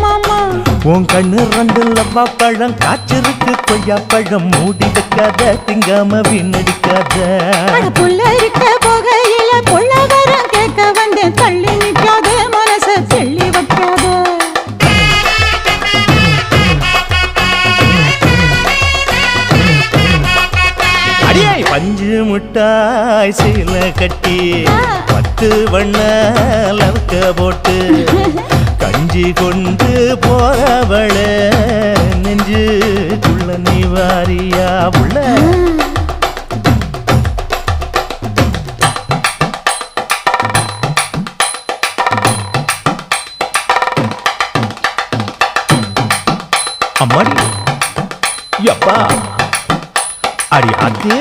மாமா உன் கண்ணு ரெண்டு லவ்வா பழம் காய்ச்சிருக்கு கொய்யா பழம் மூடி வைக்காத திங்காம வீணடிக்காத புள்ள இருக்க போகையில புள்ள வரம் கேட்க வந்தேன் தள்ளி நிற்காத மனச தெள்ளி வைக்காத அடியே பஞ்சு முட்டாய் சீல கட்டி 10 வண்ண லவக்க போட்டு கஞ்சி கொண்டு போறவள நெஞ்சுக்குள்ள நீ வாரியா உள்ள அம்மாடி யப்பா அடி ஆத்தே